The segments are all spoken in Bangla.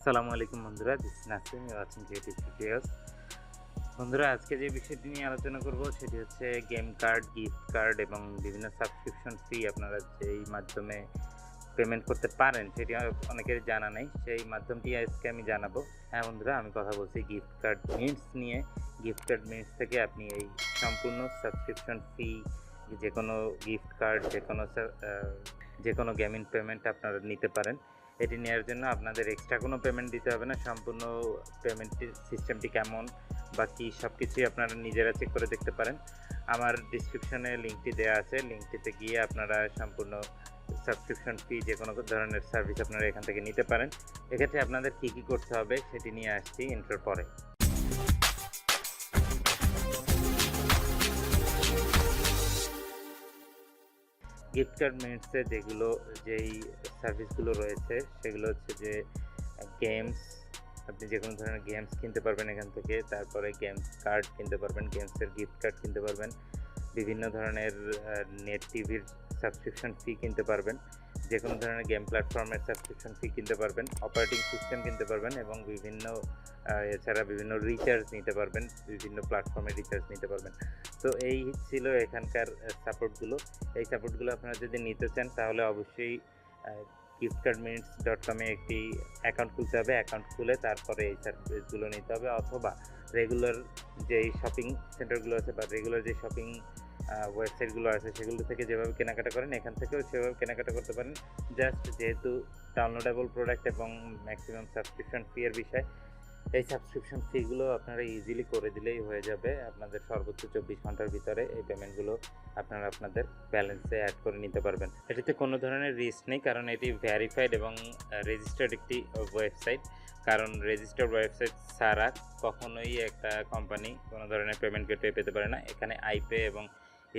আসসালামু আলাইকুম বন্ধুরা, this is Nasim, you watching creative videos. বন্ধুরা, আজকে যে বিষয়টি নিয়ে আলোচনা করব সেটি হচ্ছে গেম কার্ড, গিফট কার্ড এবং বিভিন্ন সাবস্ক্রিপশন ফি আপনারা যেই মাধ্যমে পেমেন্ট করতে পারেন সেটি অনেকের জানা নেই। সেই মাধ্যমটি আজকে আমি জানাবো। হ্যাঁ বন্ধুরা, আমি কথা বলছি গিফট কার্ড মিনিটস নিয়ে। গিফট কার্ড মিনিটস থেকে আপনি এই সম্পূর্ণ সাবস্ক্রিপশন ফি, যে কোনো গিফট কার্ড, যে কোনো গেমিং পেমেন্ট আপনারা নিতে পারেন। এটি নেওয়ার জন্য আপনাদের এক্সট্রা কোনো পেমেন্ট দিতে হবে না। সম্পূর্ণ পেমেন্টের সিস্টেমটি কেমন বা কী সব কিছুই আপনারা নিজেরা চেক করে দেখতে পারেন। আমার ডিসক্রিপশনে লিঙ্কটি দেওয়া আছে, লিঙ্কটিতে গিয়ে আপনারা সম্পূর্ণ সাবস্ক্রিপশন ফি যে কোনো ধরনের সার্ভিস আপনারা এখান থেকে নিতে পারেন। এক্ষেত্রে আপনাদের কী কী করতে হবে সেটি নিয়ে আসছি ইন্ট্রোর পরে। গিফট কার্ড মিনিটসে যেই সার্ভিসগুলো রয়েছে সেগুলো হচ্ছে যে গেমস, আপনি যে কোনো ধরনের গেমস কিনতে পারবেন এখান থেকে। তারপরে গেমস কার্ড কিনতে পারবেন, গেমসের গিফট কার্ড কিনতে পারবেন, বিভিন্ন ধরনের নেট টিভির সাবস্ক্রিপশন ফি কিনতে পারবেন, যে কোনো ধরনের গেম প্ল্যাটফর্মের সাবস্ক্রিপশন ফি কিনতে পারবেন, অপারেটিং সিস্টেম কিনতে পারবেন এবং এছাড়া বিভিন্ন রিচার্জ নিতে পারবেন, বিভিন্ন প্ল্যাটফর্মে রিচার্জ নিতে পারবেন। তো এই ছিল এখানকার সাপোর্টগুলো। এই সাপোর্টগুলো আপনারা যদি নিতে চান তাহলে অবশ্যই giftcardminutes.com একটি অ্যাকাউন্ট খুলতে হবে। অ্যাকাউন্ট খুলে তারপরে এই সার্ভিসগুলো নিতে হবে, অথবা রেগুলার যেই শপিং সেন্টারগুলো আছে বা রেগুলার যে শপিং ওয়েবসাইটগুলো আছে সেগুলো থেকে যেভাবে কেনাকাটা করেন এখান থেকেও সেভাবে কেনাকাটা করতে পারেন। জাস্ট যেহেতু ডাউনলোডেবল প্রোডাক্ট এবং ম্যাক্সিমাম সাবস্ক্রিপশন ফি এর বিষয়, এই সাবস্ক্রিপশন ফিগুলো আপনারা ইজিলি করে দিলেই হয়ে যাবে। আপনাদের সর্বোচ্চ 24 ঘন্টার ভিতরে এই পেমেন্টগুলো আপনারা আপনাদের ব্যালেন্সে অ্যাড করে নিতে পারবেন। এটিতে কোনো ধরনের রিস্ক নেই, কারণ এটি ভেরিফাইড এবং রেজিস্টার্ড একটি ওয়েবসাইট। কারণ রেজিস্টার্ড ওয়েবসাইট ছাড়া কখনোই একটা কোম্পানি কোনো ধরনের পেমেন্ট গেটওয়ে পেতে পারে না। এখানে আইপে এবং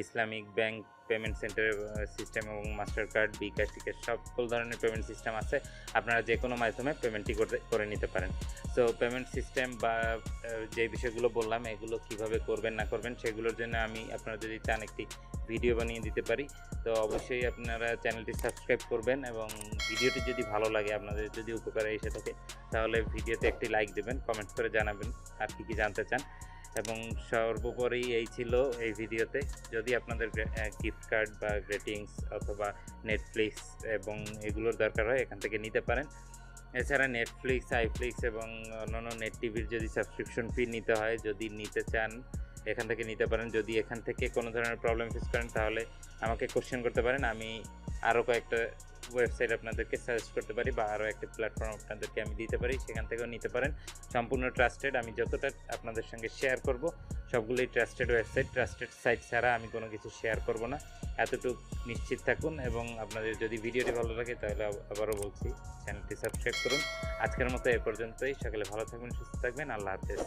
Islamic bank payment centre system এবং মাস্টার কার্ড, বিকাশ, টিকাশ সকল ধরনের পেমেন্ট সিস্টেম আছে। আপনারা যে কোনো মাধ্যমে পেমেন্টটি করে নিতে পারেন। সো পেমেন্ট সিস্টেম বা যে বিষয়গুলো বললাম এগুলো কিভাবে করবেন না করবেন সেগুলোর জন্য আমি আপনারা যদি চান একটি ভিডিও বানিয়ে দিতে পারি। তো অবশ্যই আপনারা চ্যানেলটি সাবস্ক্রাইব করবেন এবং ভিডিওটি যদি ভালো লাগে, আপনাদের যদি উপকারে এসে থাকে, তাহলে ভিডিওতে একটি লাইক দেবেন, কমেন্ট করে জানাবেন আর কী জানতে চান। এবং সর্বোপরি এই ছিল এই ভিডিওতে। যদি আপনাদের গিফট কার্ড বা গ্রিটিংস অথবা নেটফ্লিক্স এবং এগুলোর দরকার হয় এখান থেকে নিতে পারেন। এছাড়া নেটফ্লিক্স, আইফ্লিক্স এবং অন্যান্য নেট টিভির যদি সাবস্ক্রিপশন ফি নিতে হয়, যদি নিতে চান এখান থেকে নিতে পারেন। যদি এখান থেকে কোনো ধরনের প্রবলেম ফেস করেন তাহলে আমাকে কোশ্চেন করতে পারেন, আমি আরও কয়েকটা ওয়েবসাইট আপনাদেরকে সাজেস্ট করতে পারি বা আরও একটা প্ল্যাটফর্ম আপনাদেরকে আমি দিতে পারি, সেখান থেকেও নিতে পারেন। সম্পূর্ণ ট্রাস্টেড। আমি যতটা আপনাদের সঙ্গে শেয়ার করব সবগুলোই ট্রাস্টেড ওয়েবসাইট। ট্রাস্টেড সাইট ছাড়া আমি কোনো কিছু শেয়ার করব না, এতটুকু নিশ্চিত থাকুন। এবং আপনাদের যদি ভিডিওটি ভালো লাগে তাহলে আবারও বলছি চ্যানেলটি সাবস্ক্রাইব করুন। আজকের মতো এ পর্যন্তই। সকলে ভালো থাকবেন, সুস্থ থাকবেন। আল্লাহ হাফেজ।